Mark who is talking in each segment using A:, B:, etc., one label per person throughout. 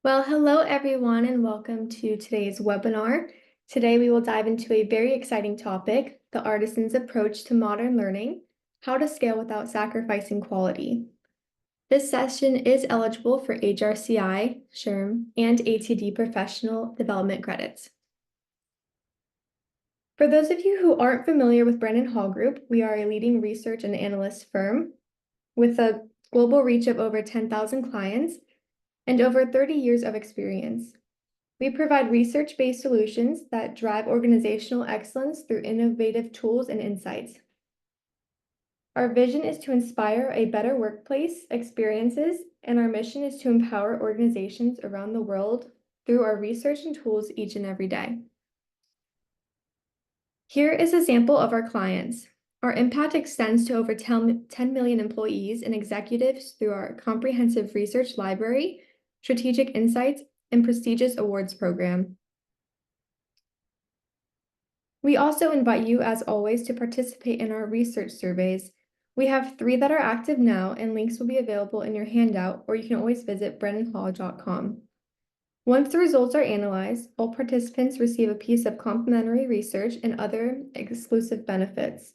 A: Well, hello everyone, and welcome to today's webinar. Today we will dive into a very exciting topic, the artisan's approach to modern learning, how to scale without sacrificing quality. This session is eligible for HRCI, SHRM, and ATD professional development credits. For those of you who aren't familiar with Brandon Hall Group, we are a leading research and analyst firm with a global reach of over 10,000 clients and over 30 years of experience. We provide research-based solutions that drive organizational excellence through innovative tools and insights. Our vision is to inspire a better workplace experiences, and our mission is to empower organizations around the world through our research and tools each and every day. Here is a sample of our clients. Our impact extends to over 10 million employees and executives through our comprehensive research library, strategic insights, and prestigious awards program. We also invite you, as always, to participate in our research surveys. We have 3 that are active now, and links will be available in your handout, or you can always visit brennanhall.com. Once the results are analyzed, all participants receive a piece of complimentary research and other exclusive benefits.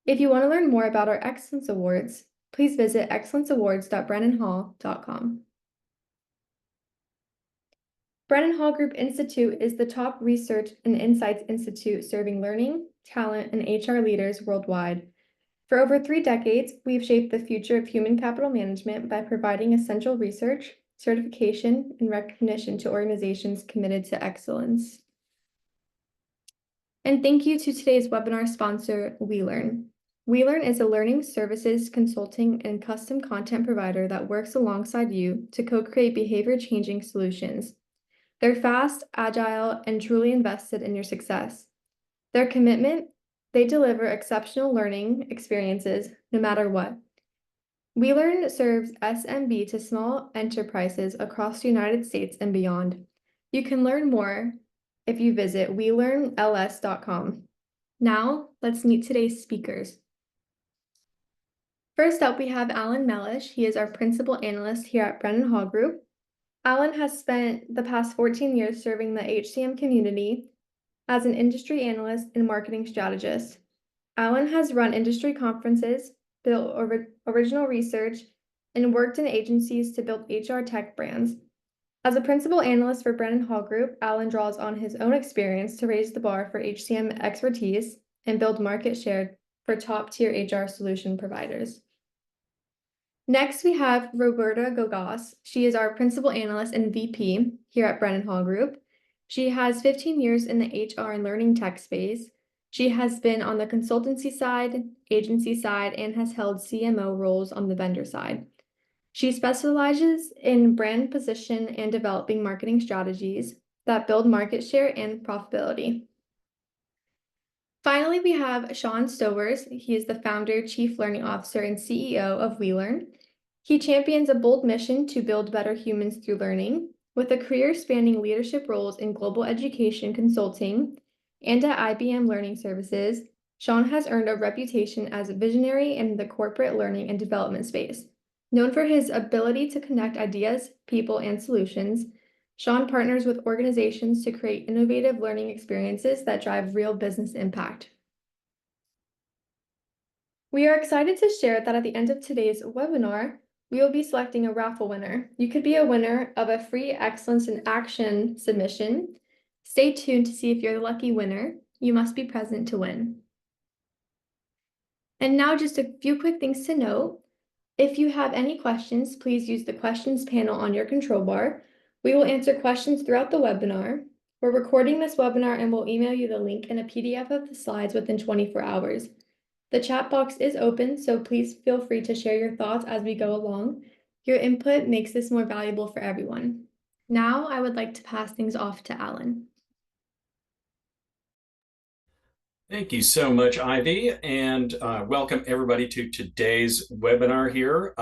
A: If you want to learn more about our Excellence Awards, please visit excellenceawards.brennanhall.com. Brandon Hall Group Institute is the top research and insights institute serving learning, talent, and HR leaders worldwide. For over 3 decades, we've shaped the future of human capital management by providing essential research, certification, and recognition to organizations committed to excellence. And thank you to today's webinar sponsor, WeLearn. WeLearn is a learning services, consulting, and custom content provider that works alongside you to co-create behavior-changing solutions. They're fast, agile, and truly invested in your success. Their commitment, they deliver exceptional learning experiences no matter what. WeLearn serves SMB to small enterprises across the United States and beyond. You can learn more if you visit WeLearnLS.com. Now, let's meet today's speakers. First up, we have Alan Mellish. He is our Principal Analyst here at Brandon Hall Group. Alan has spent the past 14 years serving the HCM community as an industry analyst and marketing strategist. Alan has run industry conferences, built original research, and worked in agencies to build HR tech brands. As a principal analyst for Brandon Hall Group, Alan draws on his own experience to raise the bar for HCM expertise and build market share for top-tier HR solution providers. Next, we have Roberta Gogos. She is our Principal Analyst and VP here at Brandon Hall Group. She has 15 years in the HR and learning tech space. She has been on the consultancy side, agency side, and has held CMO roles on the vendor side. She specializes in brand position and developing marketing strategies that build market share and profitability. Finally, we have Sean Stowers. He is the founder, chief learning officer, and CEO of WeLearn. He champions a bold mission to build better humans through learning. With a career spanning leadership roles in global education consulting and at IBM Learning Services, Sean has earned a reputation as a visionary in the corporate learning and development space. Known for his ability to connect ideas, people, and solutions, Sean partners with organizations to create innovative learning experiences that drive real business impact. We are excited to share that at the end of today's webinar, we will be selecting a raffle winner. You could be a winner of a free Excellence in Action submission. Stay tuned to see if you're the lucky winner. You must be present to win. And now just a few quick things to note. If you have any questions, please use the questions panel on your control bar. We will answer questions throughout the webinar. We're recording this webinar and we'll email you the link and a PDF of the slides within 24 hours. The chat box is open, so please feel free to share your thoughts as we go along. Your input makes this more valuable for everyone. Now, I would like to pass things off to Alan.
B: Thank you so much, Ivy, and welcome everybody to today's webinar here.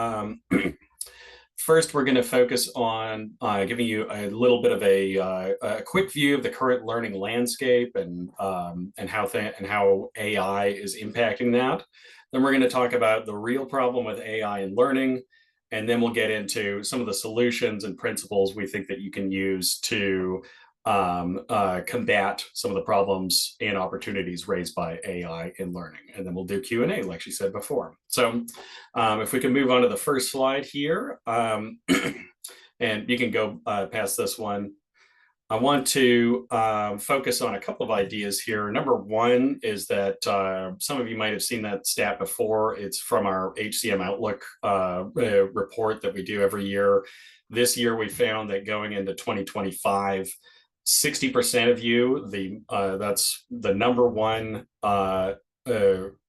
B: First, we're going to focus on giving you a little bit of a quick view of the current learning landscape and how AI is impacting that. Then we're going to talk about the real problem with AI in learning, And then we'll get into some of the solutions and principles we think that you can use to combat some of the problems and opportunities raised by AI in learning. And then we'll do Q&A, like she said before. So if we can move on to the first slide here, and you can go past this one. I want to focus on a couple of ideas here. Number one is that some of you might have seen that stat before. It's from our HCM Outlook report that we do every year. This year, we found that going into 2025, 60% of you, that's the number one,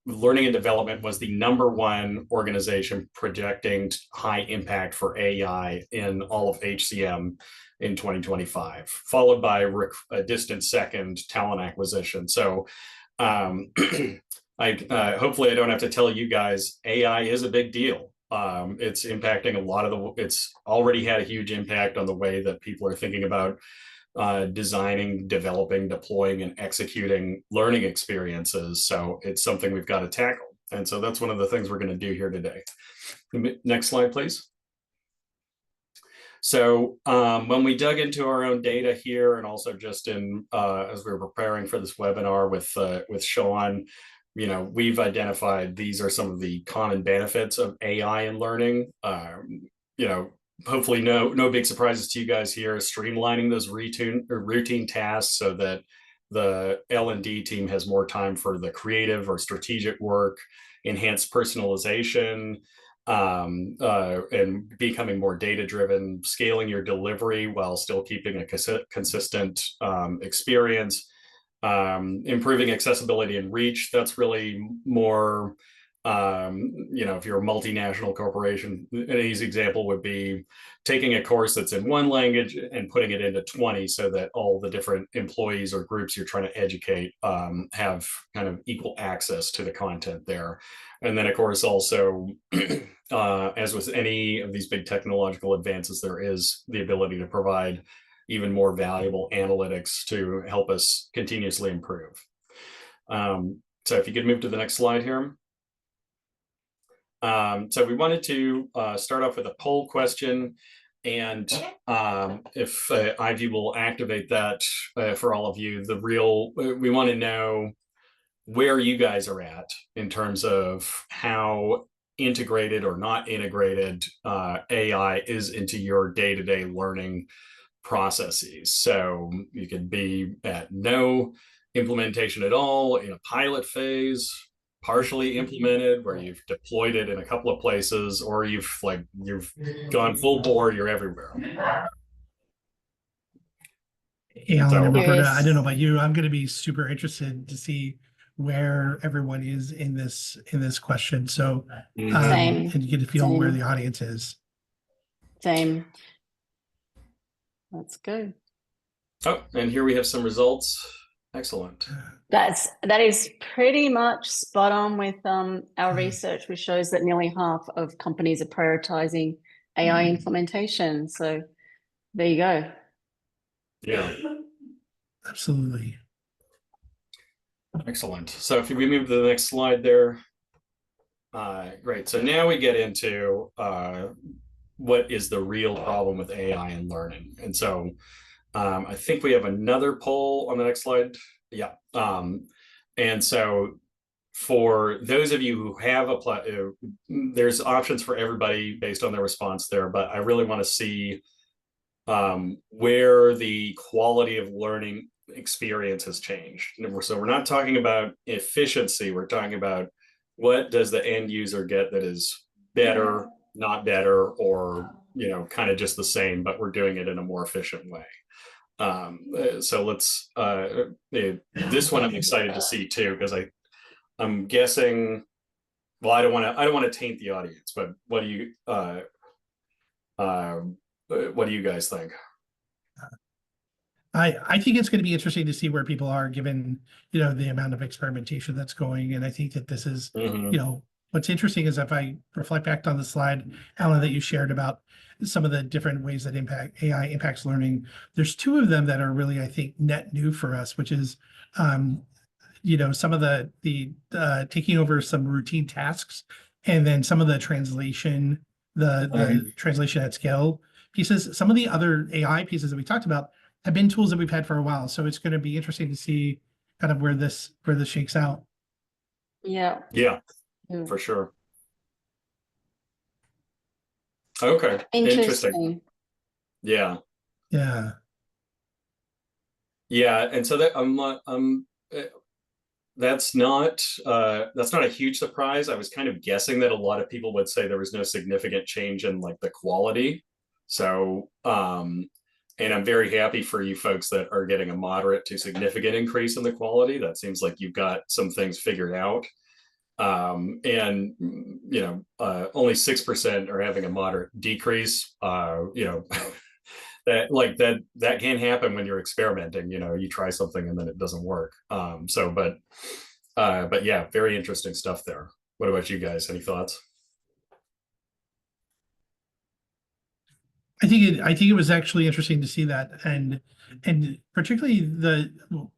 B: learning and development was the number one organization projecting high impact for AI in all of HCM in 2025, followed by a distant second, talent acquisition. So hopefully I don't have to tell you guys, AI is a big deal. It's impacting a lot of it's already had a huge impact on the way that people are thinking about designing, developing, deploying, and executing learning experiences. So it's something we've got to tackle. And so that's one of the things we're going to do here today. Next slide, please. So when we dug into our own data here, and also just in as we were preparing for this webinar with Sean, we've identified these are some of the common benefits of AI in learning. Hopefully no big surprises to you guys here. Streamlining those routine tasks so that the L&D team has more time for the creative or strategic work, enhanced personalization, and becoming more data-driven, scaling your delivery while still keeping a consistent experience, improving accessibility and reach. That's really more, if you're a multinational corporation, an easy example would be taking a course that's in one language and putting it into 20 so that all the different employees or groups you're trying to educate have kind of equal access to the content there. And then, of course, also, as with any of these big technological advances, there is the ability to provide even more valuable analytics to help us continuously improve. So if you could move to the next slide here. So we wanted to start off with a poll question, and if Ivy will activate that for all of you, we want to know where you guys are at in terms of how integrated or not integrated AI is into your day-to-day learning processes. So you could be at no implementation at all, in a pilot phase, partially implemented where you've deployed it in a couple of places, or you've gone full bore, you're everywhere.
C: Hey, Alan and Roberta, I don't know about you, I'm going to be super interested to see where everyone is in this question. So and you get to feel where the audience is.
D: Same. Let's go.
B: Oh, and here we have some results. Excellent.
D: That is pretty much spot on with our research, which shows that nearly half of companies are prioritizing AI implementation. So there you go.
B: Yeah.
C: Absolutely.
B: Excellent. So if we move to the next slide there. Great. So now we get into what is the real problem with AI and learning. And so I think we have another poll on the next slide. Yeah. And so for those of you who have applied, there's options for everybody based on their response there, but I really want to see where the quality of learning experience has changed. So we're not talking about efficiency, we're talking about what does the end user get that is better, not better, or kind of just the same, but we're doing it in a more efficient way. So let's this one I'm excited to see too, because I'm guessing, well, I don't want to taint the audience, but what do you guys think?
C: I think it's going to be interesting to see where people are given, the amount of experimentation that's going. And I think that this is, what's interesting is if I reflect back on the slide, Alan, that you shared about some of the different ways that AI impacts learning. There's two of them that are really, I think, net new for us, which is, some of the taking over some routine tasks, and then some of the translation the translation at scale pieces. Some of the other AI pieces that we talked about have been tools that we've had for a while. So it's going to be interesting to see kind of where this shakes out.
D: Yeah.
B: Yeah, for sure. Okay. Interesting. Yeah.
C: Yeah.
B: Yeah. And so that that's not a huge surprise. I was kind of guessing that a lot of people would say there was no significant change in like the quality. So, and I'm very happy for you folks that are getting a moderate to significant increase in the quality. That seems like you've got some things figured out. And you know, only 6% are having a moderate decrease. You know, that can happen when you're experimenting. You know, you try something and then it doesn't work. But yeah, very interesting stuff there. What about you guys? Any thoughts?
C: I think it was actually interesting to see that, and particularly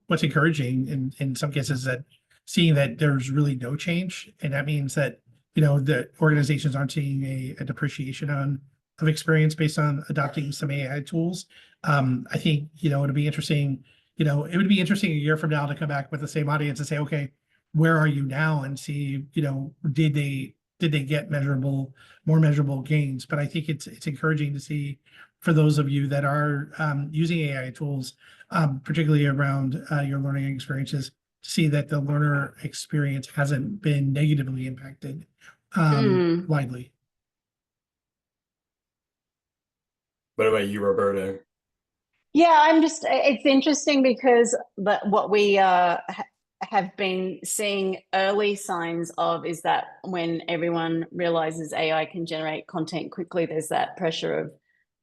C: what's encouraging in some cases that seeing that there's really no change, and that means that, you know, the organizations aren't seeing a depreciation of experience based on adopting some AI tools. I think, you know, it'll be interesting. You know, it would be interesting a year from now to come back with the same audience and say, okay, where are you now, and see, you know, did they get more measurable gains? But I think it's encouraging to see for those of you that are using AI tools, particularly around your learning experiences, to see that the learner experience hasn't been negatively impacted widely.
B: What about you, Roberta?
D: Yeah, it's interesting because what we have been seeing early signs of is that when everyone realizes AI can generate content quickly, there's that pressure of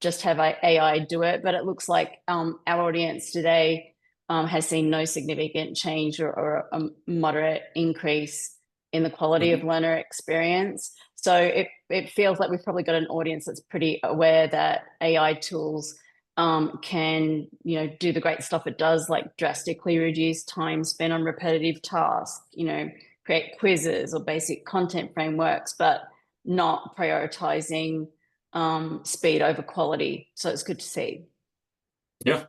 D: just have AI do it. But it looks like our audience today has seen no significant change or a moderate increase in the quality of learner experience. So it feels like we've probably got an audience that's pretty aware that AI tools can, you know, do the great stuff it does, like drastically reduce time spent on repetitive tasks, you know, create quizzes or basic content frameworks, but not prioritizing speed over quality. So it's good to see.
B: Yeah,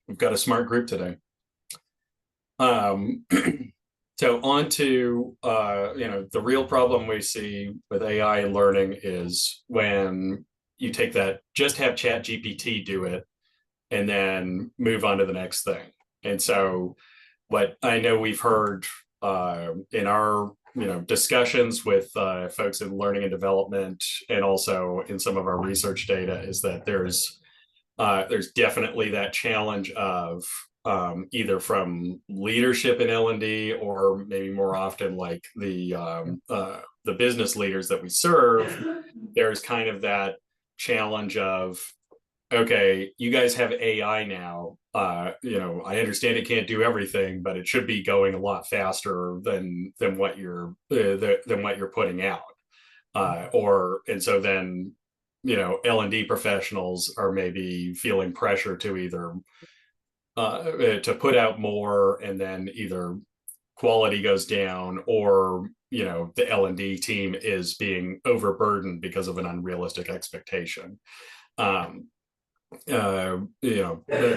B: we've got a smart group today. So on to, you know, the real problem we see with AI and learning is when you take that, just have ChatGPT do it, and then move on to the next thing. And so what I know we've heard in our, you know, discussions with folks in learning and development, and also in some of our research data, is that there's definitely that challenge of either from leadership in L&D, or maybe more often like the business leaders that we serve. There's kind of that challenge of, okay, you guys have AI now. You know, I understand it can't do everything, but it should be going a lot faster than what you're putting out. And so then, you know, L&D professionals are maybe feeling pressure to either to put out more, and then either quality goes down, or, you know, the L&D team is being overburdened because of an unrealistic expectation. You know,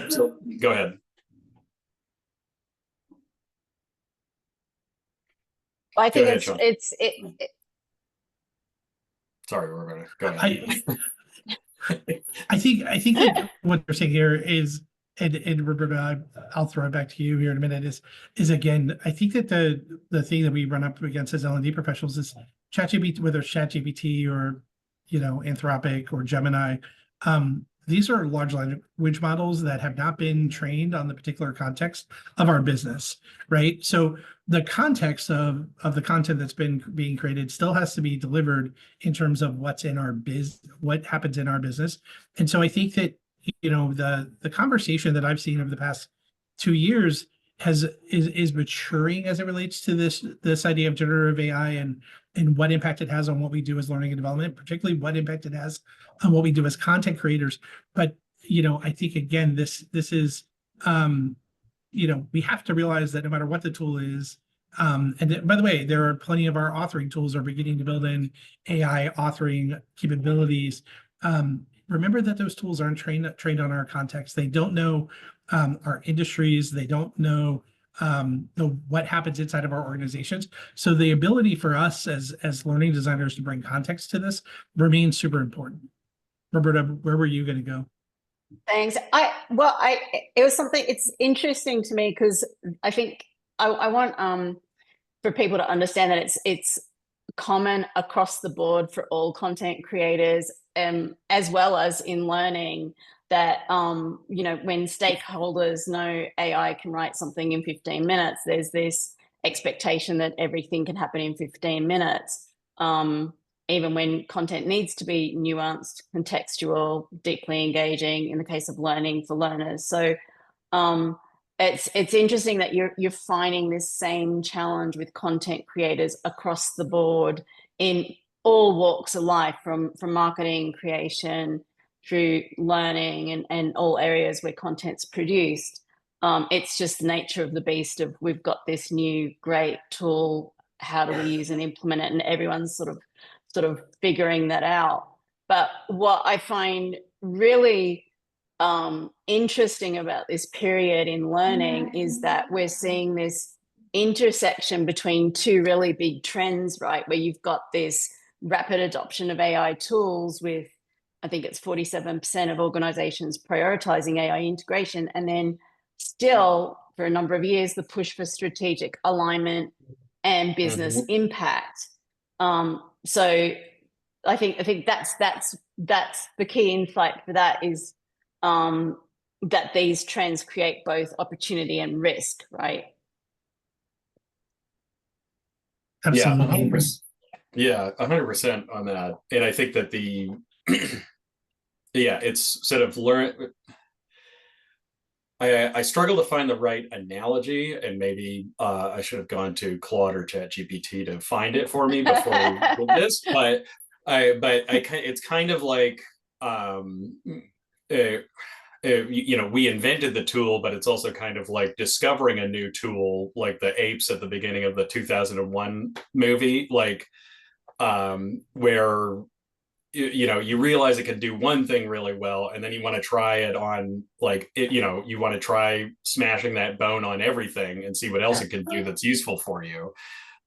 B: so go ahead.
D: I think
B: it's sorry, Roberta. Go ahead.
C: I think that what we're saying here is, and Roberta, I'll throw it back to you here in a minute, is again, I think that the thing that we run up against as L&D professionals is ChatGPT, whether it's ChatGPT or, you know, Anthropic or Gemini. These are large language models that have not been trained on the particular context of our business, right? So the context of the content that's being created still has to be delivered in terms of what's in our what happens in our business. And so I think that, you know, the conversation that I've seen over the past 2 years is maturing as it relates to this idea of generative AI and what impact it has on what we do as learning and development, particularly what impact it has on what we do as content creators. But, you know, I think again, this is, you know, we have to realize that no matter what the tool is, By the way, there are plenty of our authoring tools are beginning to build in AI authoring capabilities. Remember that those tools aren't trained on our context. They don't know our industries. They don't know what happens inside of our organizations. So the ability for us as learning designers to bring context to this remains super important. Roberta, where were you going to go?
D: Thanks. It was something, it's interesting to me because I think I want for people to understand that it's common across the board for all content creators, as well as in learning, that when stakeholders know AI can write something in 15 minutes, there's this expectation that everything can happen in 15 minutes. Even when content needs to be nuanced, contextual, deeply engaging in the case of learning for learners. So it's interesting that you're finding this same challenge with content creators across the board in all walks of life, from marketing, creation, through learning, and all areas where content's produced. It's just the nature of the beast of, we've got this new great tool, how do we use and implement it? And everyone's sort of figuring that out. But what I find really interesting about this period in learning is that we're seeing this intersection between two really big trends, right? Where you've got this rapid adoption of AI tools with, I think it's 47% of organizations prioritizing AI integration. And then still, for a number of years, the push for strategic alignment and business impact. So I think that's the key insight for that, is that these trends create both opportunity and risk, right?
C: Absolutely.
B: Yeah, 100% on that. And I think that it's sort of I struggle to find the right analogy, and maybe I should have gone to Claude or ChatGPT to find it for me before we did this. But it's kind of like we invented the tool, but it's also kind of like discovering a new tool, like the apes at the beginning of the 2001 movie, like where you realize it can do one thing really well, and then you want to try it on, like, you want to try smashing that bone on everything and see what else it can do that's useful for you.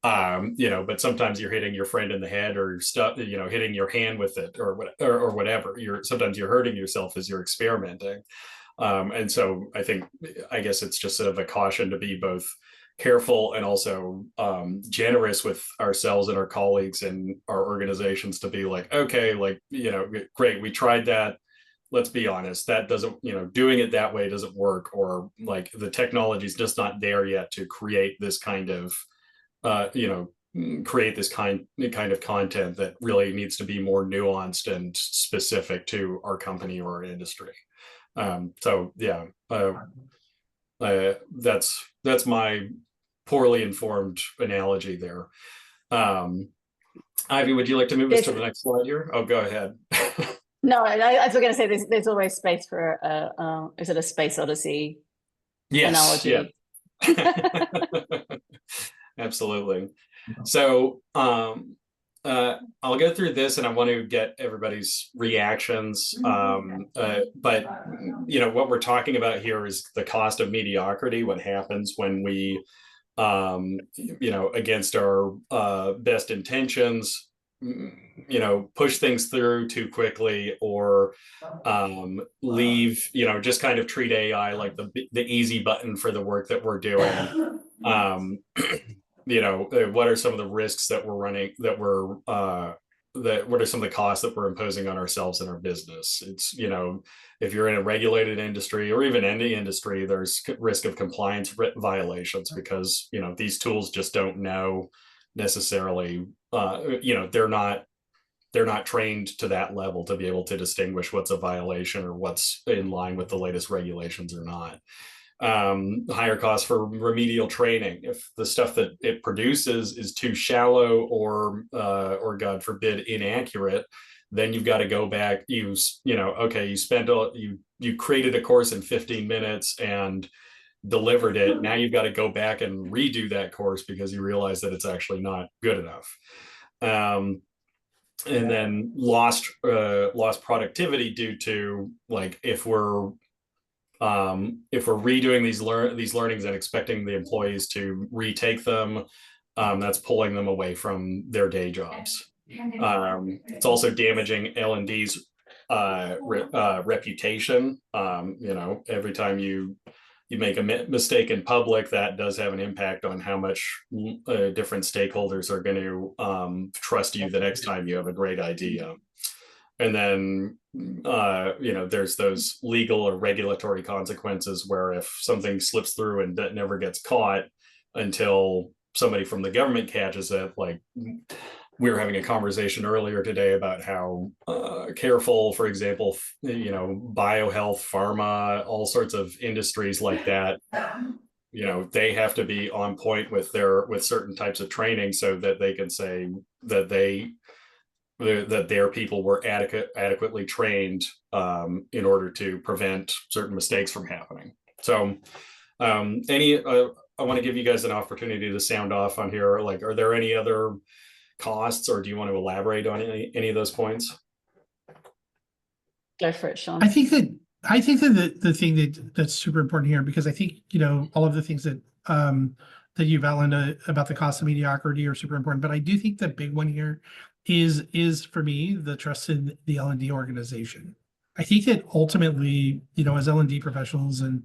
B: But sometimes you're hitting your friend in the head, or hitting your hand with it, or whatever. Sometimes you're hurting yourself as you're experimenting. And so I guess it's just sort of a caution to be both careful and also generous with ourselves and our colleagues and our organizations, to be like, okay, like, great, we tried that. Let's be honest, that doesn't, doing it that way doesn't work, or like the technology's just not there yet to create this kind of, create this kind of content that really needs to be more nuanced and specific to our company or our industry. That's my poorly informed analogy there. Ivy, would you like to move us to the next slide here? Oh, go ahead.
D: No, I was going to say there's always space for is it a Space Odyssey analogy?
B: Yeah. Absolutely. So I'll go through this, and I want to get everybody's reactions. But what we're talking about here is the cost of mediocrity. What happens when we, against our best intentions, push things through too quickly, or leave, just kind of treat AI like the easy button for the work that we're doing. What are some of the risks that we're running, what are some of the costs that we're imposing on ourselves and our business? It's, if you're in a regulated industry, or even any industry, there's risk of compliance violations, because, these tools just don't know necessarily, they're not trained to that level to be able to distinguish what's a violation or what's in line with the latest regulations or not. Higher costs for remedial training. If the stuff that it produces is too shallow, or God forbid, inaccurate, then you've got to go back. You created a course in 15 minutes, and delivered it. Now you've got to go back and redo that course because you realize that it's actually not good enough. And then lost productivity due to, like, if we're redoing these learnings and expecting the employees to retake them, that's pulling them away from their day jobs. It's also damaging L&D's reputation. Every time you make a mistake in public, that does have an impact on how much different stakeholders are going to trust you the next time you have a great idea. And then, there's those legal or regulatory consequences where if something slips through and that never gets caught until somebody from the government catches it, like we were having a conversation earlier today about how careful, for example, biohealth, pharma, all sorts of industries like that, they have to be on point with certain types of training so that they can say that their people were adequately trained in order to prevent certain mistakes from happening. So I want to give you guys an opportunity to sound off on here. Like, are there any other costs, or do you want to elaborate on any of those points?
D: Go for it, Sean.
C: I think that the thing that's super important here, because I think, all of the things that you've outlined about the cost of mediocrity are super important, but I do think the big one here is for me the trust in the L&D organization. I think that ultimately, as L&D professionals, and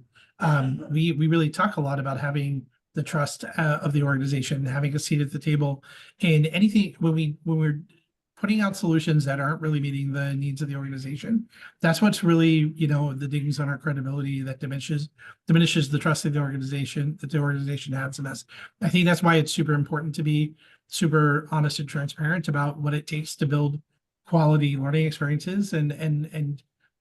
C: we really talk a lot about having the trust of the organization, having a seat at the table, and anything when we're putting out solutions that aren't really meeting the needs of the organization, that's what's really, the dings on our credibility, that diminishes the trust of the organization that the organization has in us. I think that's why it's super important to be super honest and transparent about what it takes to build quality learning experiences. And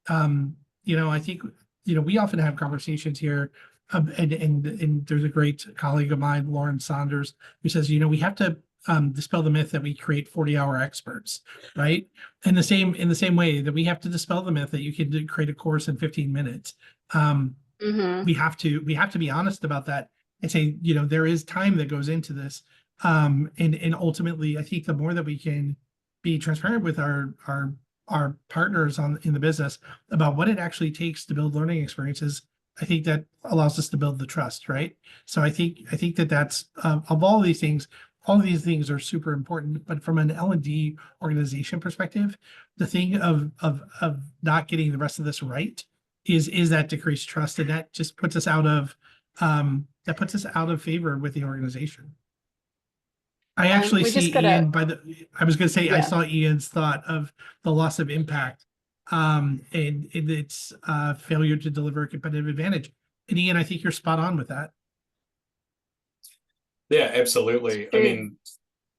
C: I think, we often have conversations here, and there's a great colleague of mine, Lauren Saunders, who says, we have to dispel the myth that we create 40-hour experts, right? And in the same way that we have to dispel the myth that you can create a course in 15 minutes. We have to be honest about that and say, there is time that goes into this. And ultimately, I think the more that we can be transparent with our partners in the business about what it actually takes to build learning experiences, I think that allows us to build the trust, right? So I think that that's of all these things are super important. But from an L&D organization perspective, the thing of not getting the rest of this right is that decreased trust, and that just puts us out of favor with the organization. I actually see Ian I was going to say, yeah. I saw Ian's thought of the loss of impact and its failure to deliver a competitive advantage. And Ian, I think you're spot on with that.
B: Yeah, absolutely. I mean,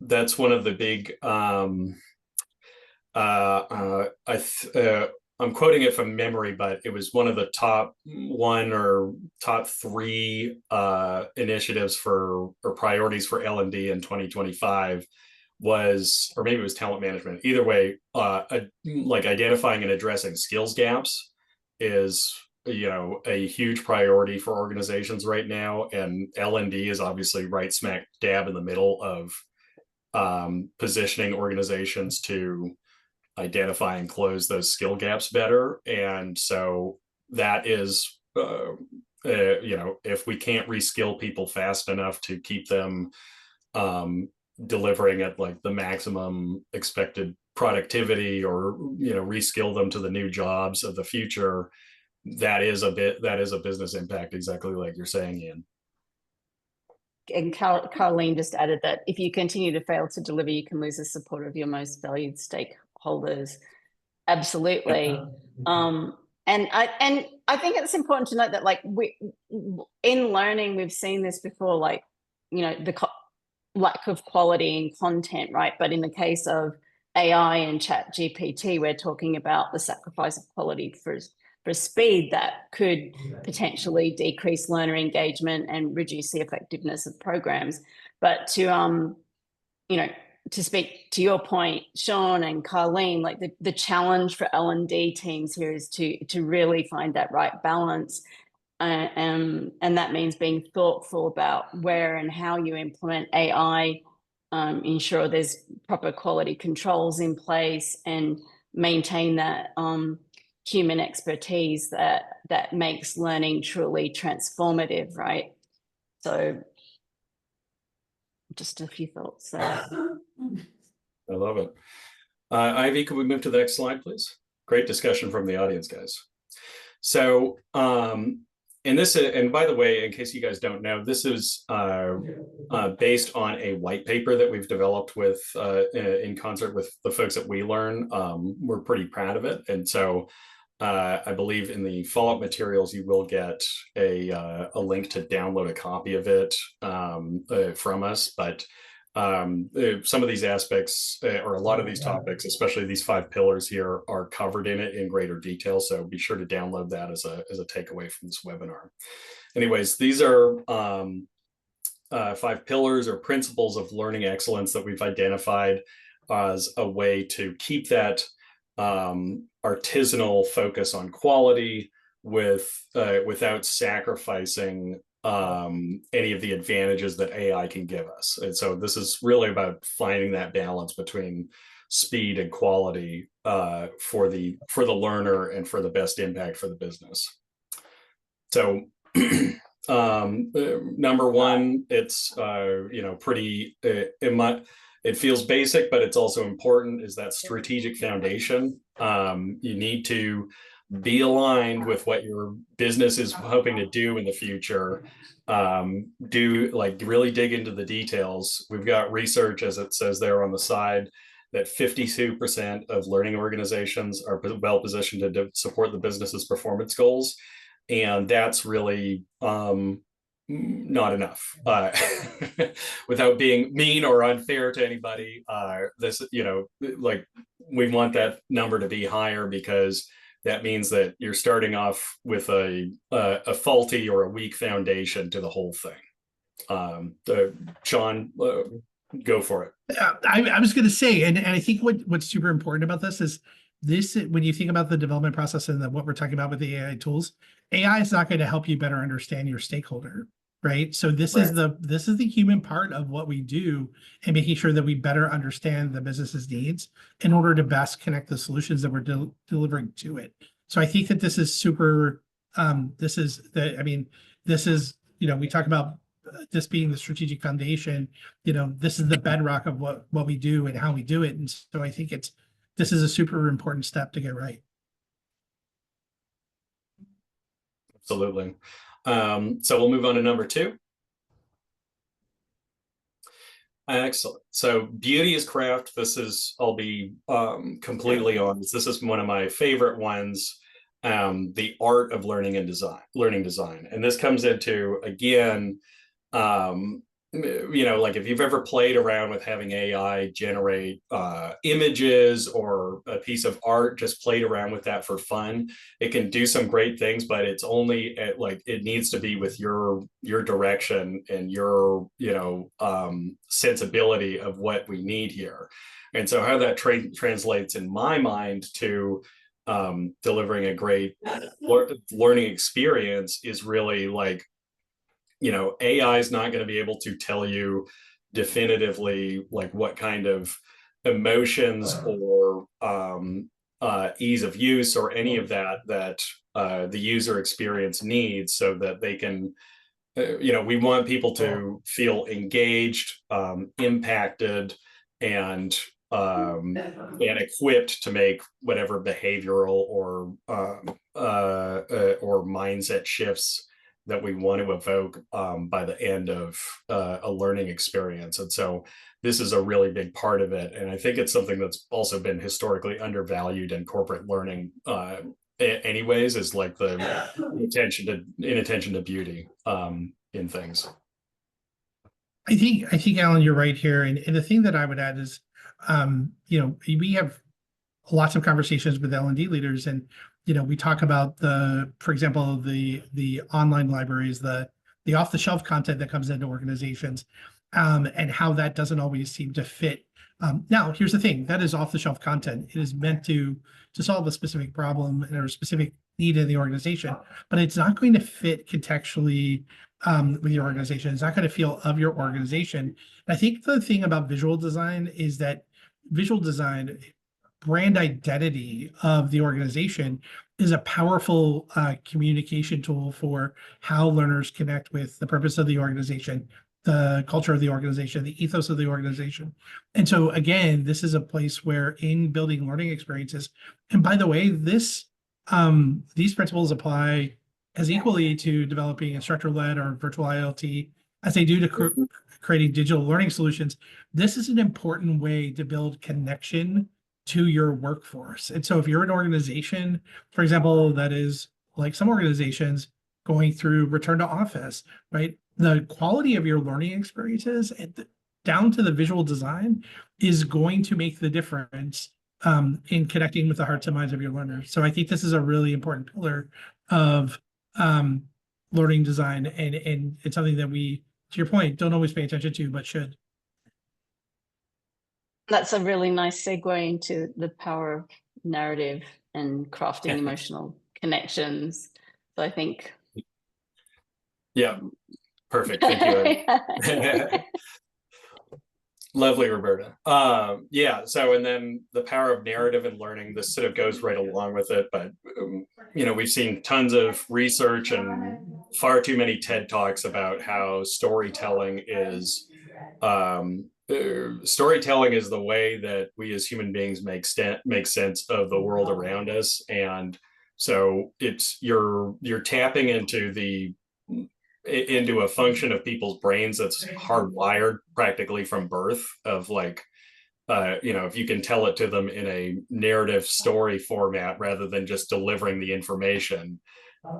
B: that's one of the big, I'm quoting it from memory, but it was one of the top 3 initiatives or priorities for L&D in 2025 was, or maybe it was talent management. Either way, like identifying and addressing skills gaps is, a huge priority for organizations right now. And L&D is obviously right smack dab in the middle of positioning organizations to identify and close those skill gaps better. And so that is, if we can't reskill people fast enough to keep them delivering at like the maximum expected productivity, or, reskill them to the new jobs of the future, that is a business impact, exactly like you're saying, Ian.
D: And Carleen just added that if you continue to fail to deliver, you can lose the support of your most valued stakeholders. Absolutely. And I think it's important to note that, like, in learning, we've seen this before, like, the lack of quality in content, right? But in the case of AI and Chat GPT, we're talking about the sacrifice of quality for speed that could potentially decrease learner engagement and reduce the effectiveness of programs. But to speak to your point, Sean and Carleen, like the challenge for L&D teams here is to really find that right balance and that means being thoughtful about where and how you implement AI, ensure there's proper quality controls in place, and maintain that human expertise that makes learning truly transformative, right? So just a few thoughts there.
B: I love it. Ivy, could we move to the next slide, please? Great discussion from the audience, guys. So, and by the way, in case you guys don't know, this is based on a white paper that we've developed with in concert with the folks at WeLearn. We're pretty proud of it, and so I believe in the follow-up materials you will get a link to download a copy of it from us. But some of these aspects, or a lot of these topics, especially these 5 pillars here, are covered in it in greater detail. So be sure to download that as a takeaway from this webinar. Anyways, these are 5 pillars or principles of learning excellence that we've identified as a way to keep that artisanal focus on quality without sacrificing any of the advantages that AI can give us. And so this is really about finding that balance between speed and quality for the learner and for the best impact for the business. So number 1, it's pretty it feels basic, but it's also important, is that strategic foundation. You need to be aligned with what your business is hoping to do in the future. Really dig into the details. We've got research, as it says there on the side, that 52% of learning organizations are well positioned to support the business's performance goals. And that's really not enough. Without being mean or unfair to anybody, we want that number to be higher, because that means that you're starting off with a faulty or a weak foundation to the whole thing. Sean, go for it.
C: I was going to say, and I think what's super important about this is when you think about the development process and what we're talking about with the AI tools, AI is not going to help you better understand your stakeholder, right? So this is the human part of what we do, and making sure that we better understand the business's needs in order to best connect the solutions that we're delivering to it. So I think that this is super. We talk about this being the strategic foundation. This is the bedrock of what we do and how we do it, and so I think this is a super important step to get right.
B: Absolutely. So we'll move on to number 2. Excellent. So beauty is craft. I'll be completely honest, this is one of my favorite ones, the art of learning design. And this comes into, again, if you've ever played around with having AI generate images or a piece of art, just played around with that for fun, it can do some great things, but it's only it needs to be with your direction and your sensibility of what we need here. And so how that translates in my mind to delivering a great learning experience is really AI is not going to be able to tell you definitively what kind of emotions or ease of use or any of that the user experience needs, so that they can, we want people to feel engaged, impacted, and equipped to make whatever behavioral or mindset shifts that we want to evoke by the end of a learning experience. And so this is a really big part of it. And I think it's something that's also been historically undervalued in corporate learning anyways, is the inattention to beauty in things.
C: I think, Alan, you're right here. And the thing that I would add is, we have lots of conversations with L&D leaders, and we talk about for example, the online libraries, the off-the-shelf content that comes into organizations, and how that doesn't always seem to fit. Now, here's the thing: that is off-the-shelf content. It is meant to solve a specific problem or a specific need in the organization, but it's not going to fit contextually with your organization. It's not going to feel of your organization. And I think the thing about visual design is that visual design, brand identity of the organization, is a powerful communication tool for how learners connect with the purpose of the organization, the culture of the organization, the ethos of the organization. And so again, this is a place where in building learning experiences, and by the way, these principles apply as equally to developing instructor-led or virtual ILT as they do to creating digital learning solutions. This is an important way to build connection to your workforce. And so if you're an organization, for example, that is like some organizations going through return to office, right? The quality of your learning experiences and down to the visual design is going to make the difference in connecting with the hearts and minds of your learners. So I think this is a really important pillar of learning design, and it's something that we, to your point, don't always pay attention to, but should.
D: That's a really nice segue into the power of narrative and crafting emotional connections. So I think.
B: Yeah, perfect. Thank you. Lovely, Roberta. Yeah, so and then the power of narrative and learning, this sort of goes right along with it, but we've seen tons of research and far too many TED Talks about how storytelling is the way that we as human beings make sense of the world around us. And so you're tapping into a function of people's brains that's hardwired practically from birth, of like, if you can tell it to them in a narrative story format rather than just delivering the information,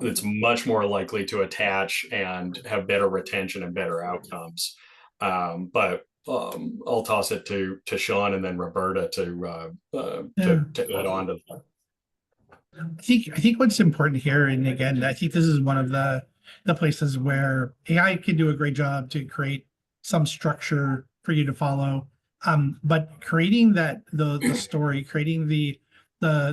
B: it's much more likely to attach and have better retention and better outcomes. But I'll toss it to Sean and then Roberta to add on to that.
C: I think what's important here, and again, I think this is one of the places where AI can do a great job to create some structure for you to follow. But creating the story, creating the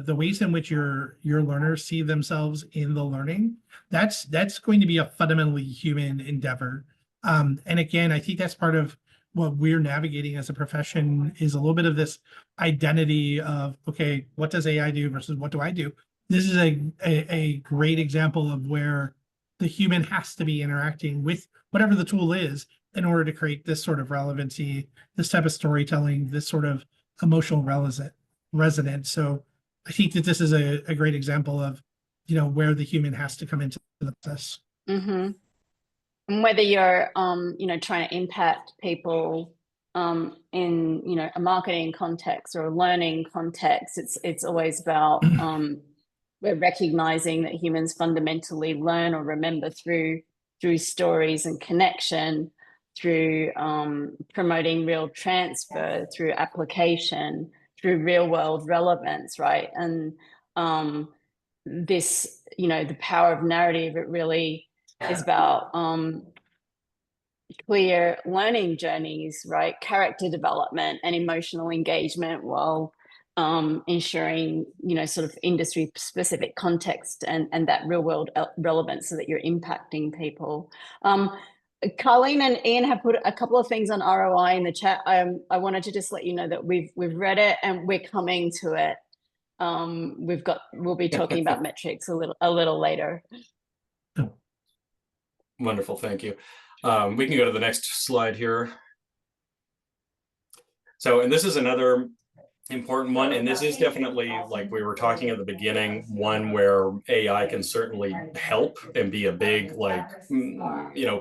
C: ways in which your learners see themselves in the learning, that's going to be a fundamentally human endeavor. And again, I think that's part of what we're navigating as a profession, is a little bit of this identity of, okay, what does AI do versus what do I do? This is a great example of where the human has to be interacting with whatever the tool is in order to create this sort of relevancy, this type of storytelling, this sort of emotional resonance. So I think that this is a great example of, where the human has to come into this.
D: Mm-hmm. And whether you're, trying to impact people in, a marketing context or a learning context, it's always about we're recognizing that humans fundamentally learn or remember through stories and connection, through promoting real transfer, through application, through real world relevance, right? And this, the power of narrative, it really is about clear learning journeys, right? Character development and emotional engagement, while ensuring, sort of industry specific context and that real world relevance, so that you're impacting people. Colleen and Ian have put a couple of things on ROI in the chat. I wanted to just let you know that we've read it and we're coming to it. We'll be talking about metrics a little later.
B: Wonderful, thank you. We can go to the next slide here. So, and this is another important one, and this is definitely, like we were talking at the beginning, one where AI can certainly help and be a big, like,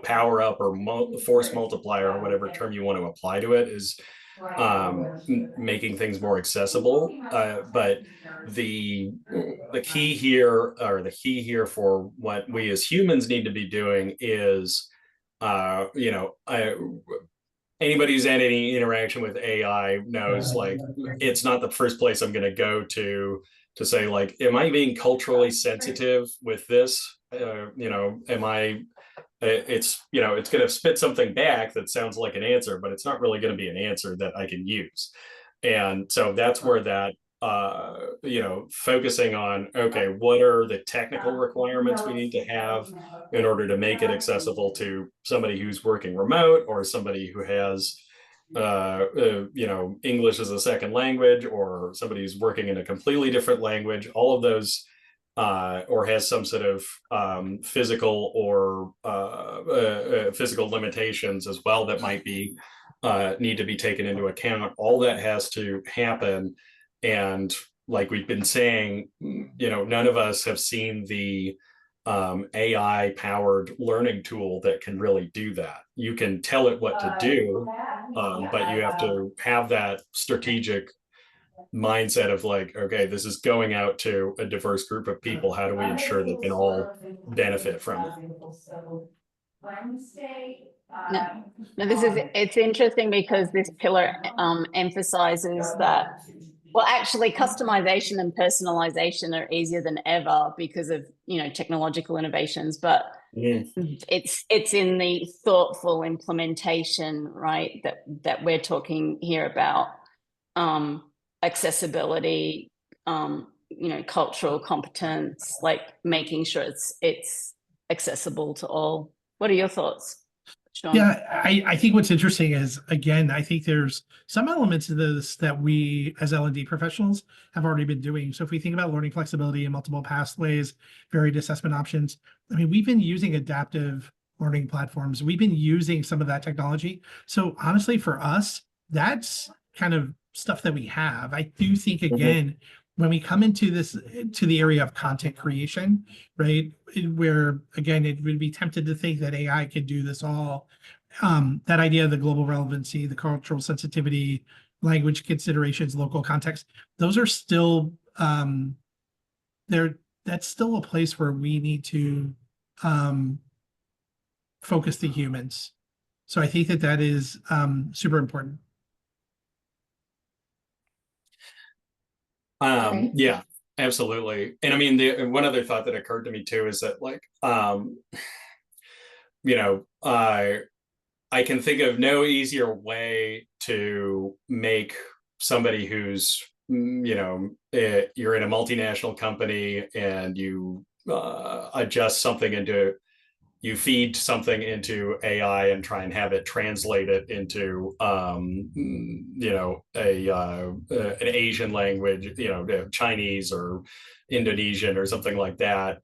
B: power up or force multiplier, or whatever term you want to apply to it, is making things more accessible. But the key here for what we as humans need to be doing is, anybody who's had any interaction with AI knows, like, it's not the first place I'm going to go to say, like, am I being culturally sensitive with this? Am I? It's it's going to spit something back that sounds like an answer, but it's not really going to be an answer that I can use. And so that's where that focusing on, okay, what are the technical requirements we need to have in order to make it accessible to somebody who's working remote, or somebody who has English as a second language, or somebody who's working in a completely different language, all of those, or has some sort of physical or physical limitations as well that might be need to be taken into account. All that has to happen. And like we've been saying, none of us have seen the AI powered learning tool that can really do that. You can tell it what to do, but you have to have that strategic mindset of like, okay, this is going out to a diverse group of people. How do we ensure they can all benefit from it?
D: No, it's interesting because this pillar emphasizes that, well, actually customization and personalization are easier than ever because of, technological innovations, but it's in the thoughtful implementation, right, that we're talking here about, accessibility, cultural competence, like making sure it's accessible to all. What are your thoughts, Sean?
C: Yeah, I think what's interesting is, again, I think there's some elements of this that we as L&D professionals have already been doing. So if we think about learning flexibility and multiple pathways, varied assessment options, I mean, we've been using adaptive learning platforms. We've been using some of that technology. So honestly, for us, that's kind of stuff that we have. I do think, again, when we come into the area of content creation, right, where, again, it would be tempted to think that AI could do this all. That idea of the global relevancy, the cultural sensitivity, language considerations, local context, those are still, that's still a place where we need to focus the humans. So I think that is super important.
B: Yeah, absolutely. And I mean, one other thought that occurred to me too is that, like, I can think of no easier way to make somebody who's, you're in a multinational company and you adjust something you feed something into AI and try and have it translate it into, an Asian language, Chinese or Indonesian or something like that.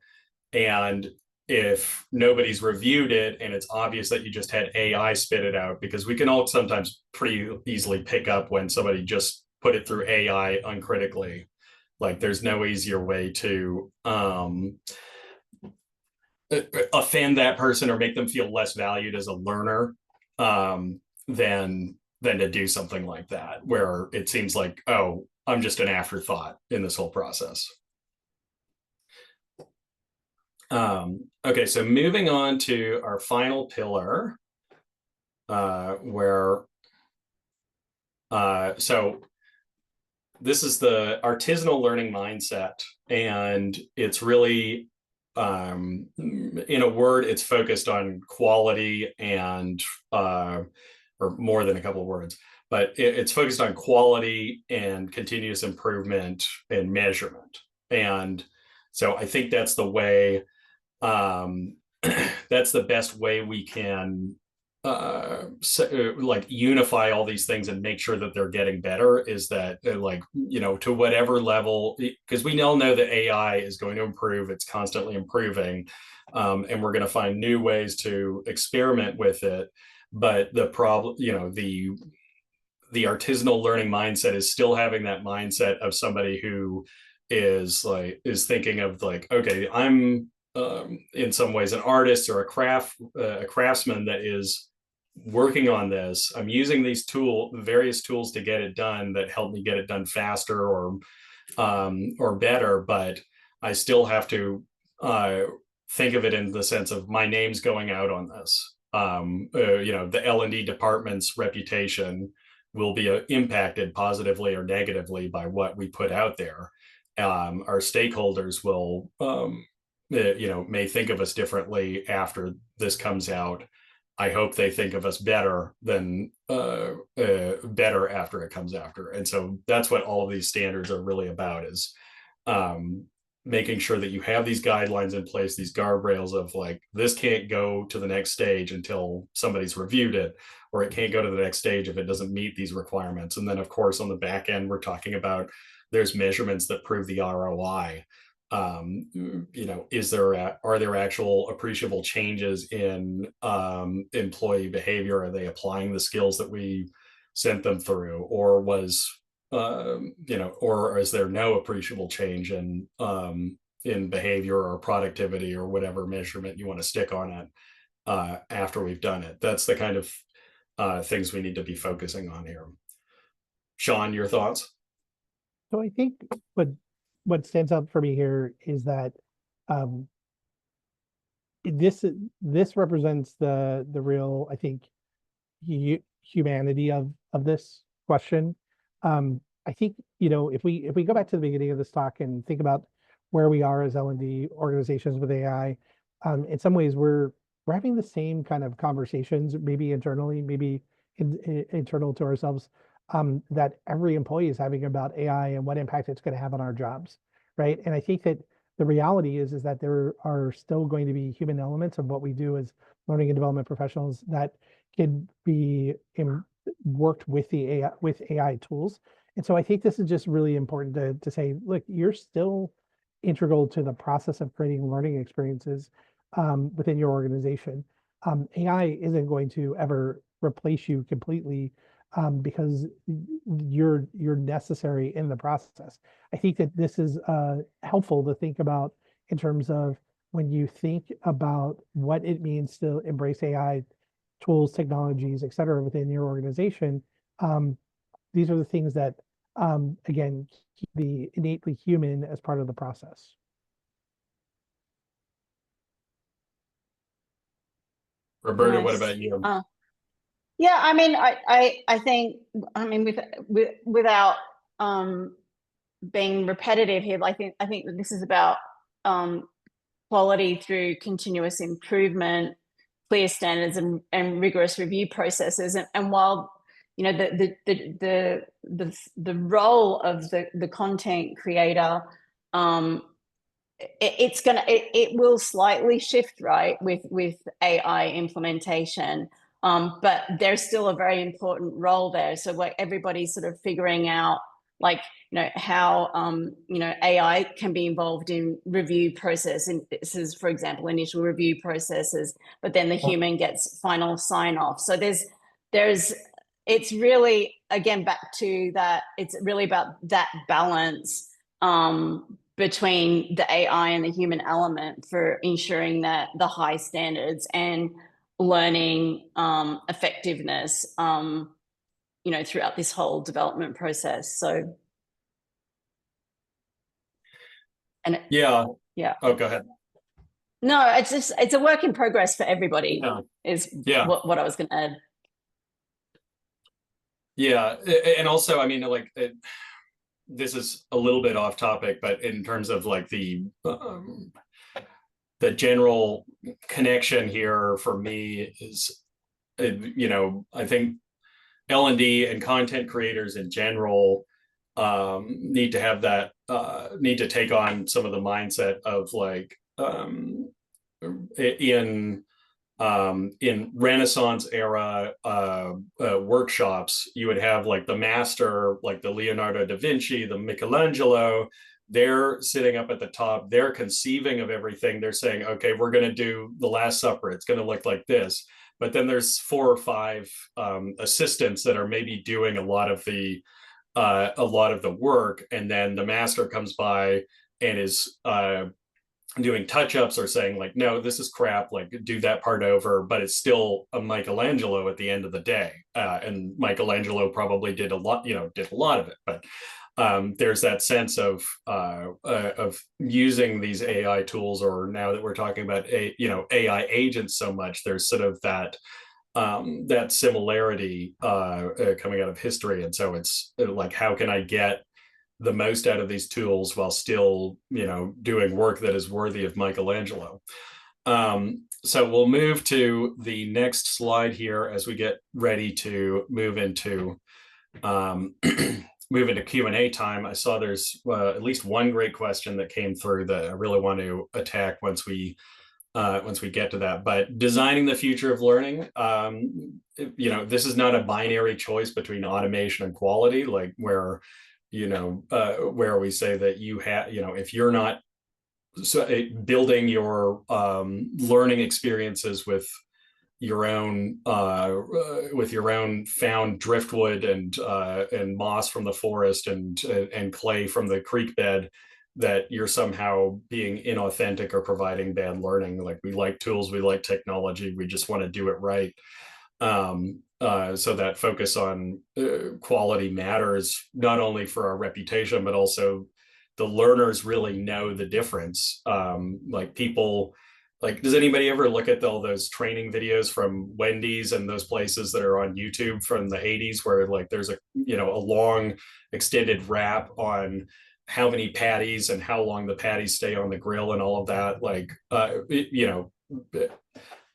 B: And if nobody's reviewed it and it's obvious that you just had AI spit it out, because we can all sometimes pretty easily pick up when somebody just put it through AI uncritically. Like, there's no easier way to offend that person or make them feel less valued as a learner than to do something like that, where it seems like, oh, I'm just an afterthought in this whole process. Okay, so moving on to our final pillar, so this is the artisanal learning mindset, and it's really, in a word, it's focused on quality and, or more than a couple of words, but it's focused on quality and continuous improvement and measurement. And so I think that's the way, that's the best way we can like unify all these things and make sure that they're getting better, is that, like, to whatever level, because we all know that AI is going to improve, it's constantly improving, and we're going to find new ways to experiment with it. But the problem, the artisanal learning mindset is still having that mindset of somebody who is thinking of, like, okay, I'm in some ways an artist or a craftsman that is working on this. I'm using these various tools to get it done that help me get it done faster or better, but I still have to think of it in the sense of my name's going out on this. The L&D department's reputation will be impacted positively or negatively by what we put out there. Our stakeholders will may think of us differently after this comes out. I hope they think of us better than better after it comes after. And so that's what all of these standards are really about, is making sure that you have these guidelines in place, these guardrails of like, this can't go to the next stage until somebody's reviewed it, or it can't go to the next stage if it doesn't meet these requirements. And then of course, on the back end, we're talking about there's measurements that prove the ROI. You know, are there actual appreciable changes in employee behavior? Are they applying the skills that we sent them through, or was you know, or is there no appreciable change in behavior or productivity or whatever measurement you want to stick on it after we've done it? That's the kind of things we need to be focusing on here. Sean, your thoughts?
C: So I think what stands out for me here is that this represents the real, I think, humanity of this question. I think, you know, if we go back to the beginning of this talk and think about where we are as L&D organizations with AI, in some ways we're having the same kind of conversations, maybe internally, maybe internal to ourselves, that every employee is having about AI and what impact it's going to have on our jobs, right? And I think that the reality is that there are still going to be human elements of what we do as learning and development professionals that can be worked with the AI tools. And so I think this is just really important to say, look, you're still integral to the process of creating learning experiences within your organization. AI isn't going to ever replace you completely, because you're necessary in the process. I think that this is helpful to think about in terms of when you think about what it means to embrace AI tools, technologies, et cetera, within your organization. These are the things that, again, keep the innately human as part of the process.
B: Roberta,
D: Nice.
B: what about you?
D: Yeah, I mean, I think, I mean, without being repetitive here, I think that this is about quality through continuous improvement, clear standards, and rigorous review processes. And while, you know, the role of the content creator, it will slightly shift, right, with AI implementation. But there's still a very important role there. So like everybody's sort of figuring out, like, you know, how you know, AI can be involved in review process, and this is, for example, initial review processes, but then the human gets final sign off. So it's really, again, back to that, it's really about that balance between the AI and the human element for ensuring that the high standards and learning effectiveness, you know, throughout this whole development process. So, and
B: Yeah.
D: yeah.
B: Oh, go ahead.
D: No, it's a work in progress for everybody.
B: Yeah.
D: What I was going to add.
B: Yeah, and also, I mean, like, this is a little bit off topic, but in terms of like the general connection here for me is, you know, I think L&D and content creators in general need to have that, need to take on some of the mindset of like, in Renaissance era workshops, you would have like the master, like the Leonardo da Vinci, the Michelangelo. They're sitting up at the top. They're conceiving of everything. They're saying, okay, we're going to do the Last Supper. It's going to look like this. But then there's 4 or 5 assistants that are maybe doing a lot of the work, and then the master comes by and is doing touch-ups or saying like, no, this is crap, like do that part over, but it's still a Michelangelo at the end of the day. And Michelangelo probably did a lot of it, but there's that sense of using these AI tools, or now that we're talking about AI agents so much, there's sort of that that similarity coming out of history. And so it's like, how can I get the most out of these tools while still, you know, doing work that is worthy of Michelangelo? So we'll move to the next slide here as we get ready to move into move into Q&A time. I saw there's at least one great question that came through that I really want to attack once we get to that. But designing the future of learning, this is not a binary choice between automation and quality, like where we say that you have, if you're not building your learning experiences with your own found driftwood and moss from the forest and clay from the creek bed, that you're somehow being inauthentic or providing bad learning. Like, we like tools, we like technology, we just want to do it right. So that focus on quality matters, not only for our reputation, but also the learners really know the difference. Does anybody ever look at all those training videos from Wendy's and those places that are on YouTube from the 80s, where there's a long extended rap on how many patties and how long the patties stay on the grill and all of that?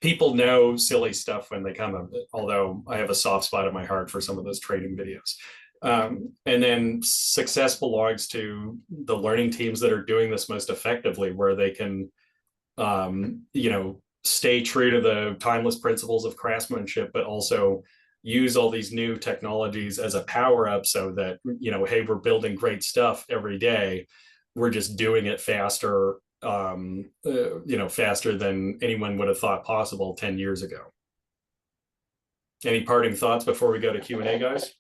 B: People know silly stuff when they come, although I have a soft spot in my heart for some of those training videos. And then success belongs to the learning teams that are doing this most effectively, where they can, stay true to the timeless principles of craftsmanship, but also use all these new technologies as a power up, so that, hey, we're building great stuff every day. We're just doing it faster, faster than anyone would have thought possible 10 years ago. Any parting thoughts before we go to Q&A, guys?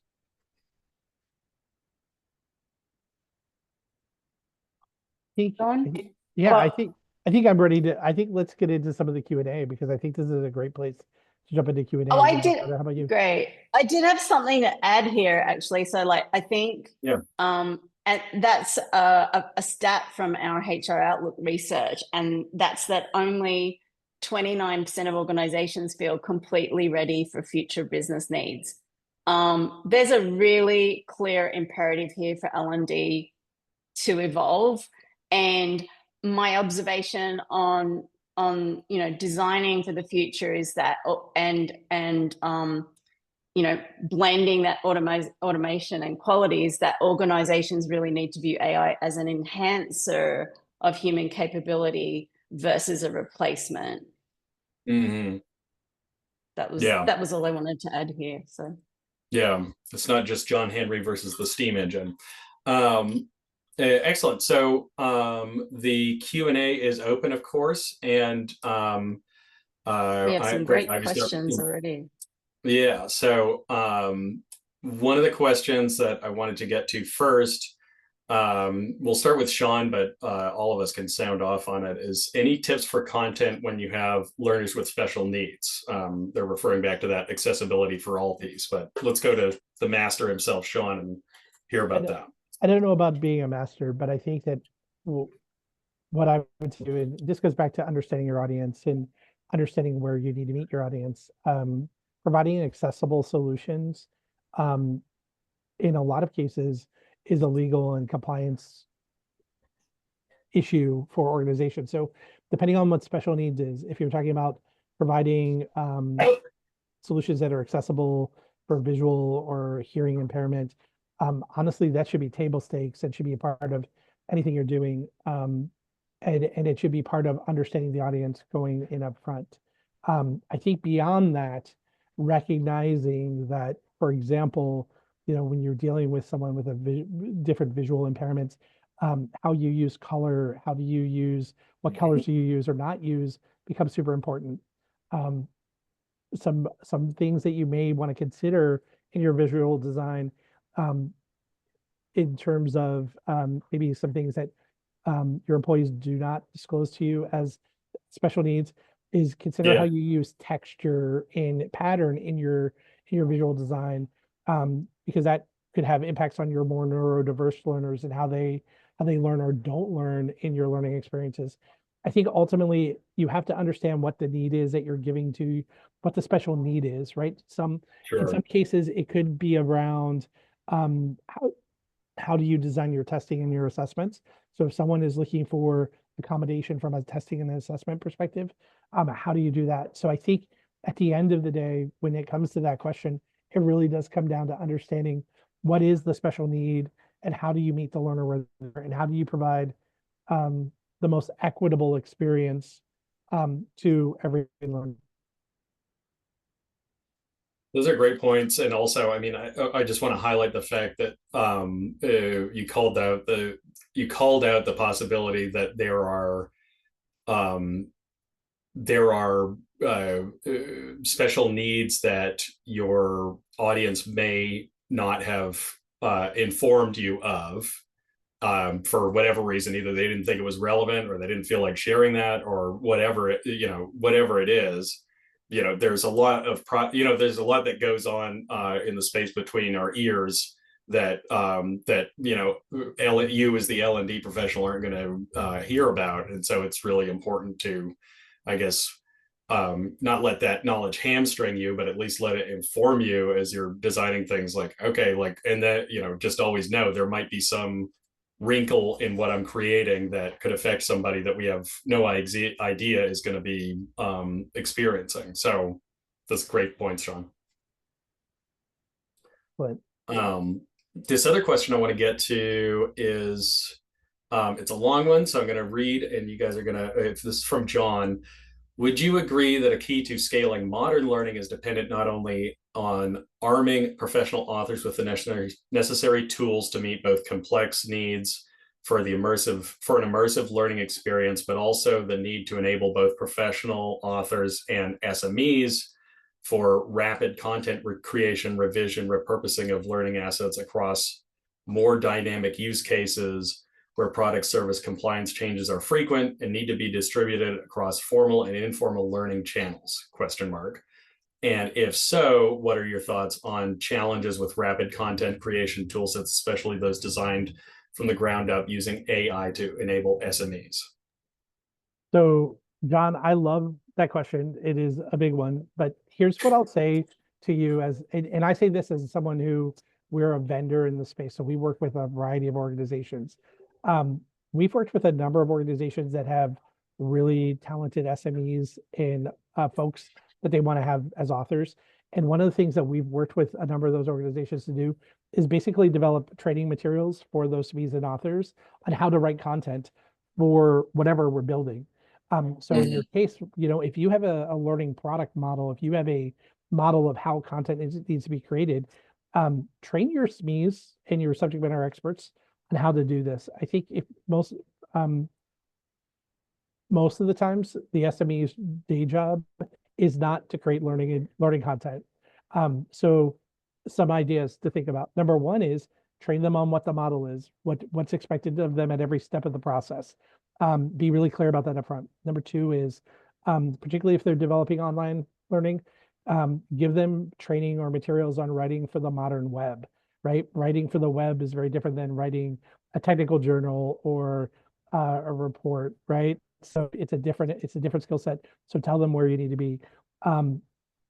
C: I think I'm ready to. I think let's get into some of the Q&A, because I think this is a great place to jump into Q&A.
D: Oh, I did.
C: How about you?
D: Great. I did have something to add here, actually. So, I think, and that's a stat from our HR Outlook research, and that's that only 29% of organizations feel completely ready for future business needs. There's a really clear imperative here for L&D to evolve, and my observation on designing for the future is that, blending that automation and qualities, that organizations really need to view AI as an enhancer of human capability versus a replacement.
B: Mm-hmm.
D: That was all I wanted to add here. So
B: yeah, it's not just John Henry versus the steam engine. Excellent. So the Q&A is open, of course, and
D: we have some great questions already.
B: Yeah. So one of the questions that I wanted to get to first, we'll start with Sean, but all of us can sound off on it, is any tips for content when you have learners with special needs? They're referring back to that accessibility for all piece, but let's go to the master himself, Sean, and hear about that.
C: I don't know about being a master, but I think that what I would do, and this goes back to understanding your audience and understanding where you need to meet your audience. Providing accessible solutions, in a lot of cases, is a legal and compliance issue for organizations. So depending on what special needs is, if you're talking about providing solutions that are accessible for visual or hearing impairment, honestly, that should be table stakes and should be a part of anything you're doing. And it should be part of understanding the audience going in up front. I think beyond that, recognizing that, for example, when you're dealing with someone with different visual impairments, how you use color, what colors do you use or not use, becomes super important. Some things that you may want to consider in your visual design, in terms of maybe some things that your employees do not disclose to you as special needs, is consider how you use texture and pattern in your visual design, because that could have impacts on your more neurodiverse learners and how they learn or don't learn in your learning experiences. I think ultimately you have to understand what the need is that you're giving to, what the special need is, right? In some cases, it could be around how do you design your testing and your assessments? So if someone is looking for accommodation from a testing and assessment perspective. How do you do that? So I think at the end of the day, when it comes to that question, it really does come down to understanding what is the special need and how do you meet the learner where they're at, and how do you provide the most equitable experience to every learner.
B: Those are great points. And also, I mean, I just want to highlight the fact that you called out the possibility that there are special needs that your audience may not have informed you of for whatever reason. Either they didn't think it was relevant, or they didn't feel like sharing that, or whatever it is. There's a lot there's a lot that goes on in the space between our ears that you as the L&D professional aren't going to hear about. And so it's really important to, I guess, not let that knowledge hamstring you, but at least let it inform you as you're designing things. Like, okay, and that, just always know there might be some wrinkle in what I'm creating that could affect somebody that we have no idea is going to be experiencing. So that's great points, Sean.
C: But
B: this other question I want to get to is, it's a long one, so I'm going to read, and you guys are going to, if this is from John. Would you agree that a key to scaling modern learning is dependent not only on arming professional authors with the necessary tools to meet both complex needs for an immersive learning experience, but also the need to enable both professional authors and SMEs for rapid content creation, revision, repurposing of learning assets across more dynamic use cases where product service compliance changes are frequent and need to be distributed across formal and informal learning channels, ? And if so, what are your thoughts on challenges with rapid content creation toolsets, especially those designed from the ground up using AI to enable SMEs?
C: So, John, I love that question. It is a big one, but here's what I'll say to you and I say this as someone who, we're a vendor in the space. So we work with a variety of organizations. We've worked with a number of organizations that have really talented SMEs and folks that they want to have as authors. And one of the things that we've worked with a number of those organizations to do is basically develop training materials for those SMEs and authors on how to write content for whatever we're building. So in your case, if you have a learning product model, if you have a model of how content needs to be created, train your SMEs and your subject matter experts on how to do this. I think if most of the times the SME's day job is not to create learning content. So some ideas to think about. Number one is train them on what the model is, what's expected of them at every step of the process. Be really clear about that up front. Number two is, particularly if they're developing online learning, give them training or materials on writing for the modern web, right? Writing for the web is very different than writing a technical journal or a report, right? So it's a different skill set. So tell them where you need to be. One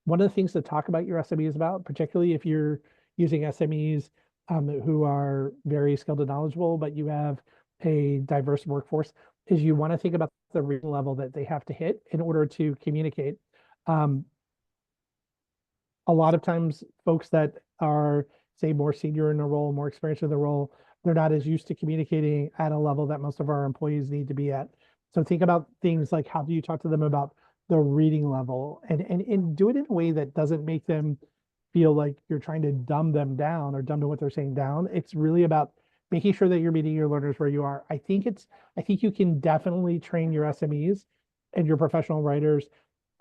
C: of the things to talk about your SMEs about, particularly if you're using SMEs who are very skilled and knowledgeable, but you have a diverse workforce, is you want to think about the reading level that they have to hit in order to communicate. A lot of times folks that are, say, more senior in the role, more experienced in the role, they're not as used to communicating at a level that most of our employees need to be at. So think about things like, how do you talk to them about the reading level, and do it in a way that doesn't make them feel like you're trying to dumb them down or dumb what they're saying down. It's really about making sure that you're meeting your learners where you are. I think you can definitely train your SMEs and your professional writers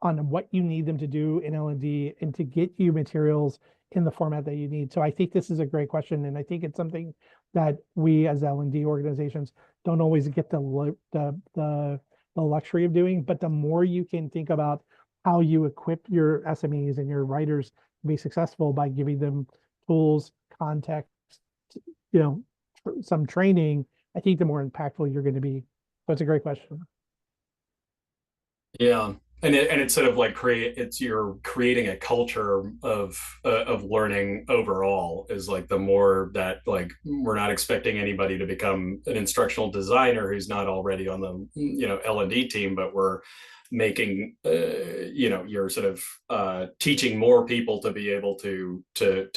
C: on what you need them to do in L&D and to get you materials in the format that you need. So I think this is a great question, and I think it's something that we as L&D organizations don't always get the luxury of doing. But the more you can think about how you equip your SMEs and your writers to be successful by giving them tools, context, some training, I think the more impactful you're going to be. So it's a great question.
B: Yeah. And it's sort of like you're creating a culture of learning overall. Is like the more that like we're not expecting anybody to become an instructional designer who's not already on the L&D team, but we're making you're sort of teaching more people to be able to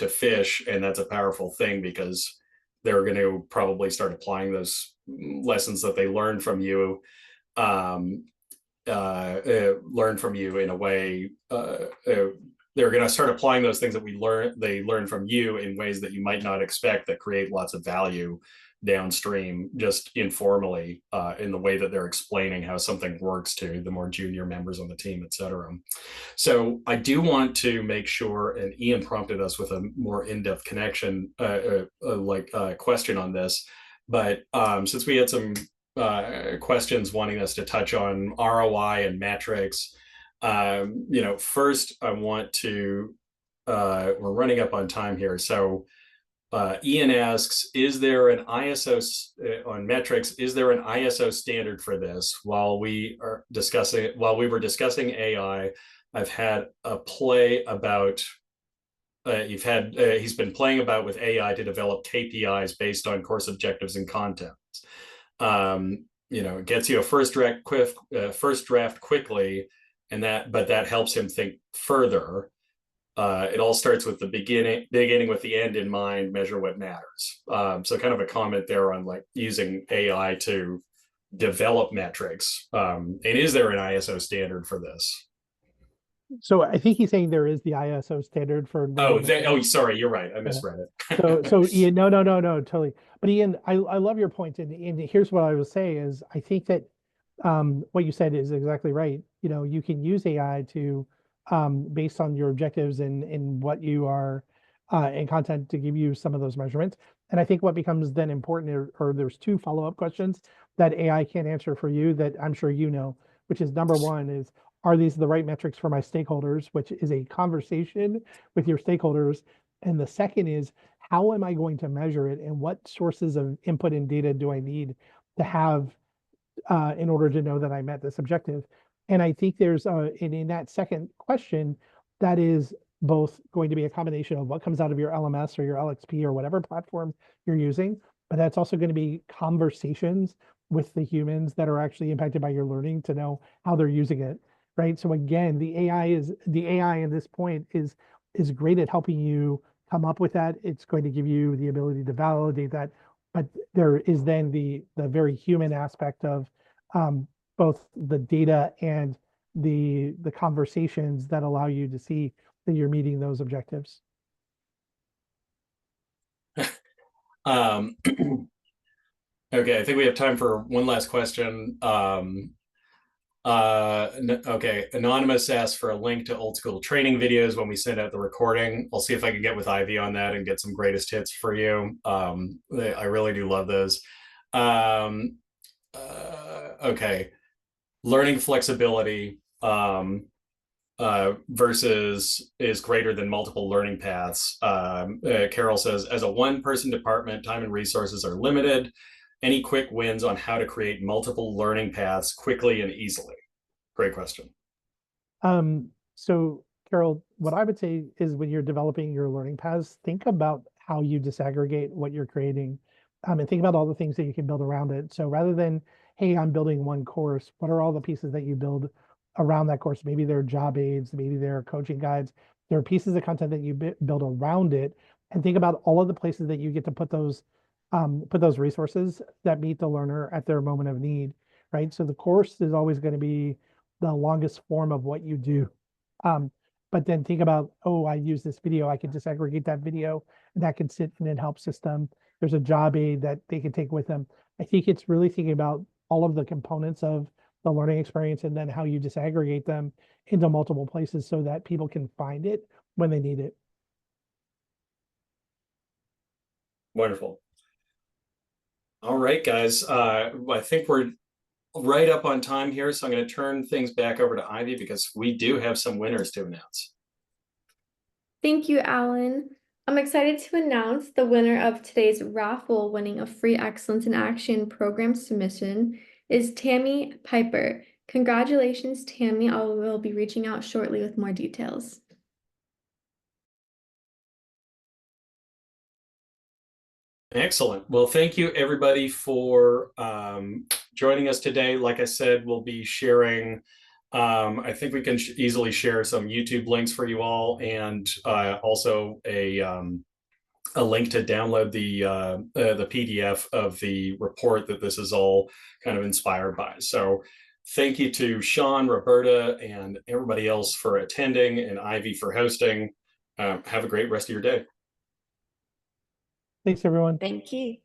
B: fish, and that's a powerful thing because they're going to probably start applying those lessons that they learned from you. Learn from you in a way. They're going to start applying those things that they learn from you in ways that you might not expect, that create lots of value downstream, just informally, in the way that they're explaining how something works to the more junior members on the team, etc. So I do want to make sure, and Ian prompted us with a more in-depth connection, question on this, but since we had some questions wanting us to touch on ROI and metrics. First I want to, we're running up on time here. So Ian asks, is there an ISO on metrics? Is there an ISO standard for this? While we were discussing AI, I've had a play about, he's been playing about with AI to develop KPIs based on course objectives and content. It gets you a first draft quickly, but that helps him think further. It all starts with the beginning with the end in mind, measure what matters. So kind of a comment there on like using AI to develop metrics. And is there an ISO standard for this?
E: So I think he's saying there is the ISO standard for.
B: Sorry, you're right. I misread it.
E: So Ian, no, totally. But Ian, I love your point, and here's what I will say is I think that what you said is exactly right. You can use AI to based on your objectives and what you are in content to give you some of those measurements. And I think what becomes then important, or there's two follow-up questions that AI can't answer for you that I'm sure which is number one is, are these the right metrics for my stakeholders, which is a conversation with your stakeholders. And the second is, how am I going to measure it, and what sources of input and data do I need to have in order to know that I met this objective? And I think there's, in that second question, that is both going to be a combination of what comes out of your LMS or your LXP or whatever platform you're using, but that's also going to be conversations with the humans that are actually impacted by your learning to know how they're using it. Right. So again, the AI at this point is great at helping you come up with that. It's going to give you the ability to validate that. But there is then the very human aspect of both the data and the conversations that allow you to see that you're meeting those objectives.
B: Okay, I think we have time for one last question. Okay, Anonymous asked for a link to old school training videos when we send out the recording. I'll see if I can get with Ivy on that and get some greatest hits for you. I really do love those. Okay, learning flexibility versus is greater than multiple learning paths. Carol says, as a one-person department, time and resources are limited. Any quick wins on how to create multiple learning paths quickly and easily? Great question.
E: So Carol, what I would say is when you're developing your learning paths, think about how you disaggregate what you're creating, and think about all the things that you can build around it. So rather than, hey, I'm building one course, what are all the pieces that you build around that course? Maybe they're job aids, maybe they're coaching guides. There are pieces of content that you build around it, and think about all of the places that you get to put those resources that meet the learner at their moment of need, right? So the course is always going to be the longest form of what you do. But then think about, oh, I use this video, I can disaggregate that video, and that can sit in a help system. There's a job aid that they can take with them. I think it's really thinking about all of the components of the learning experience and then how you disaggregate them into multiple places so that people can find it when they need it.
B: Wonderful. All right, guys. I think we're right up on time here, so I'm going to turn things back over to Ivy because we do have some winners to announce.
A: Thank you, Alan. I'm excited to announce the winner of today's raffle winning a free Excellence in Action program submission is Tammy Piper. Congratulations, Tammy. I will be reaching out shortly with more details.
B: Excellent. Well, thank you everybody for joining us today. Like I said, we'll be sharing, I think we can easily share some YouTube links for you all, and also a link to download the PDF of the report that this is all kind of inspired by. So thank you to Sean, Roberta, and everybody else for attending, and Ivy for hosting. Have a great rest of your day.
E: Thanks, everyone.
D: Thank you.